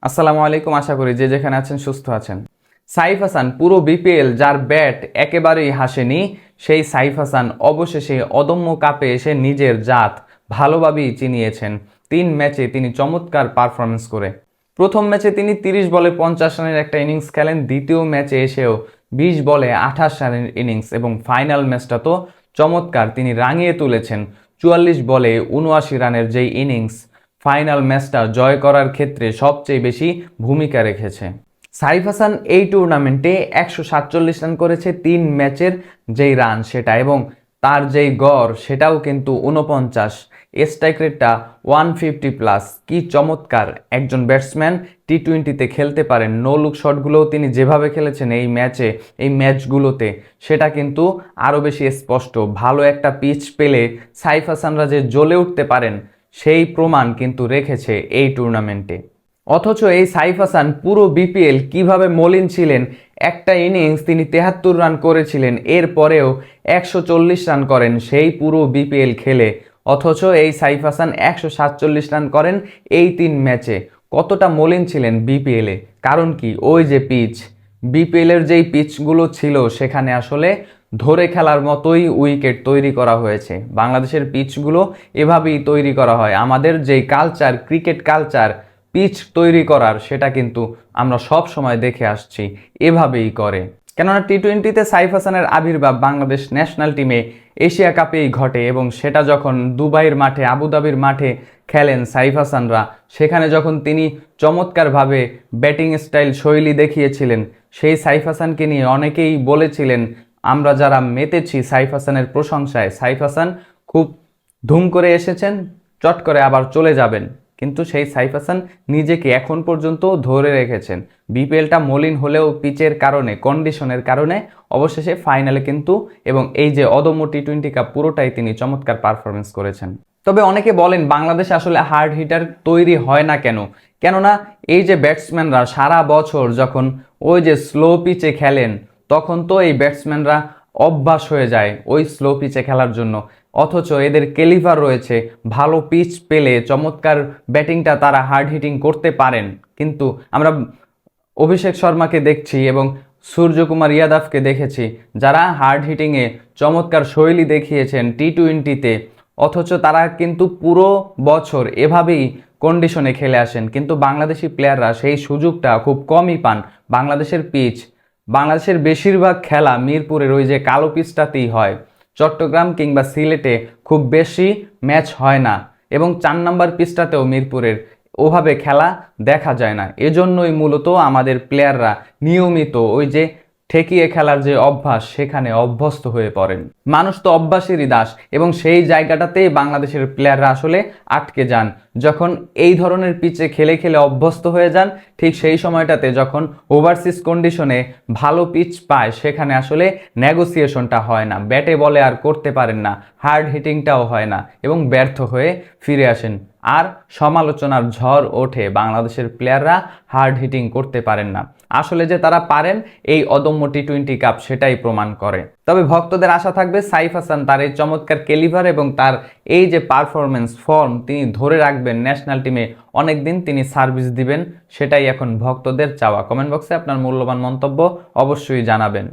আসসালামু আলাইকুম। আশা করি যে যেখানে আছেন সুস্থ আছেন। সাইফ হাসান পুরো বিপিএল যার ব্যাট একেবারেই হাসেনি, সেই সাইফ হাসান অবশেষে অদম্য কাপে এসে নিজের জাত ভালোভাবেই চিনিয়েছেন। 3 ম্যাচে তিনি চমৎকার পারফরমেন্স করে প্রথম ম্যাচে তিনি 30 বলে 50 রানের একটা ইনিংস খেলেন, দ্বিতীয় ম্যাচে এসেও 20 বলে 28 রানের ইনিংস এবং ফাইনাল ম্যাচটা তো চমৎকার, তিনি রাঙিয়ে তুলেছেন 44 বলে 79 রানের যেই ইনিংস ফাইনাল ম্যাচটা জয় করার ক্ষেত্রে সবচেয়ে বেশি ভূমিকা রেখেছে। সাইফ হাসান এই টুর্নামেন্টে 147 রান করেছে 3 ম্যাচের যেই রান সেটা, এবং তার যেই গড় সেটাও কিন্তু 49, স্ট্রাইক রেটটা 150+। কি চমৎকার একজন ব্যাটসম্যান টি-20তে খেলতে পারেন। নো লুক শটগুলোও তিনি যেভাবে খেলেছেন এই ম্যাচগুলোতে সেটা কিন্তু আরও বেশি স্পষ্ট। ভালো একটা পিচ পেলে সাইফ হাসানরা যে জ্বলে উঠতে পারেন সেই প্রমাণ কিন্তু রেখেছে এই টুর্নামেন্টে। অথচ এই সাইফ হাসান পুরো বিপিএল কিভাবে মলিন ছিলেন। একটা ইনিংস তিনি 73 রান করেছিলেন, এরপরেও 140 রান করেন সেই পুরো বিপিএল খেলে। অথচ এই সাইফ হাসান 147 রান করেন এই 3 ম্যাচে। কতটা মলিন ছিলেন বিপিএলে, কারণ কি ওই যে পিচ, বিপিএলের যেই পিচগুলো ছিল সেখানে আসলে ধরে খেলার মতোই উইকেট তৈরি করা হয়েছে। বাংলাদেশের পিচগুলো এভাবেই তৈরি করা হয়। আমাদের যেই কালচার, ক্রিকেট কালচার পিচ তৈরি করার, সেটা কিন্তু আমরা সব সময় দেখে আসছি এভাবেই করে। কেননা টি-20তে সাইফ হাসানের আবির্ভাব বাংলাদেশ ন্যাশনাল টিমে এশিয়া কাপেই ঘটে, এবং সেটা যখন দুবাইয়ের মাঠে, আবুধাবির মাঠে খেলেন সাইফ হাসানরা, সেখানে যখন তিনি চমৎকারভাবে ব্যাটিং স্টাইল শৈলী দেখিয়েছিলেন, সেই সাইফ হাসানকে নিয়ে অনেকেই বলেছিলেন, আমরা যারা মেতেছি সাইফ হাসানের প্রশংসায়, সাইফ হাসান খুব ধুম করে এসেছেন, চট করে আবার চলে যাবেন। কিন্তু সেই সাইফ হাসান নিজেকে এখন পর্যন্ত ধরে রেখেছেন। বিপিএলটা মলিন হলেও পিচের কারণে, কন্ডিশনের কারণে অবশেষে ফাইনালে কিন্তু, এবং এই যে অদম্য টি-20 কাপ পুরোটাই তিনি চমৎকার পারফরমেন্স করেছেন। তবে অনেকে বলেন বাংলাদেশে আসলে হার্ড হিটার তৈরি হয় না কেন? কেননা এই যে ব্যাটসম্যানরা সারা বছর যখন ওই যে স্লো পিচে খেলেন, তখন তো এই ব্যাটসম্যানরা অভ্যাস হয়ে যায় ওই স্লো পিচে খেলার জন্য। অথচ এদের ক্যালিভার রয়েছে, ভালো পিচ পেলে চমৎকার ব্যাটিংটা তারা হার্ড হিটিং করতে পারেন। কিন্তু আমরা অভিষেক শর্মাকে দেখছি এবং সূর্যকুমার ইয়াদাবকে দেখেছি, যারা হার্ড হিটিংয়ে চমৎকার শৈলী দেখিয়েছেন টি-20তে, অথচ তারা কিন্তু পুরো বছর এভাবেই কন্ডিশনে খেলে আসেন। কিন্তু বাংলাদেশি প্লেয়াররা সেই সুযোগটা খুব কমই পান। বাংলাদেশের বেশিরভাগ খেলা মিরপুরের ওই যে কালো পিচটাতেই হয়। চট্টগ্রাম কিংবা সিলেটে খুব বেশি ম্যাচ হয় না, এবং 4 নম্বর পিচটাতেও মিরপুরের ওভাবে খেলা দেখা যায় না। এজন্যই মূলত আমাদের প্লেয়াররা নিয়মিত ওই যে ঠেকিয়ে খেলার যে অভ্যাস, সেখানে অভ্যস্ত হয়ে পড়েন। মানুষ তো অভ্যাসেরই দাস, এবং সেই জায়গাটাতেই বাংলাদেশের প্লেয়াররা আসলে আটকে যান। যখন এই ধরনের পিচে খেলে খেলে অভ্যস্ত হয়ে যান, ঠিক সেই সময়টাতে যখন ওভারসিজ কন্ডিশনে ভালো পিচ পায়, সেখানে আসলে নেগোসিয়েশনটা হয় না, ব্যাটে বলে আর করতে পারেন না, হার্ড হিটিংটাও হয় না, এবং ব্যর্থ হয়ে ফিরে আসেন। আর সমালোচনার ঝড় ওঠে, বাংলাদেশের প্লেয়াররা হার্ড হিটিং করতে পারেন না। আসলে যে তারা পারেন এই অদম্য টি-20 কাপ সেটাই প্রমাণ করে। তবে ভক্তদের আশা থাকবে সাইফ হাসান তার এই চমৎকার ক্যালিভার এবং তার এই যে পারফরমেন্স, ফর্ম তিনি ধরে রাখবেন, ন্যাশনাল টিমে অনেকদিন তিনি সার্ভিস দিবেন, সেটাই এখন ভক্তদের চাওয়া। কমেন্ট বক্সে আপনার মূল্যবান মন্তব্য অবশ্যই জানাবেন।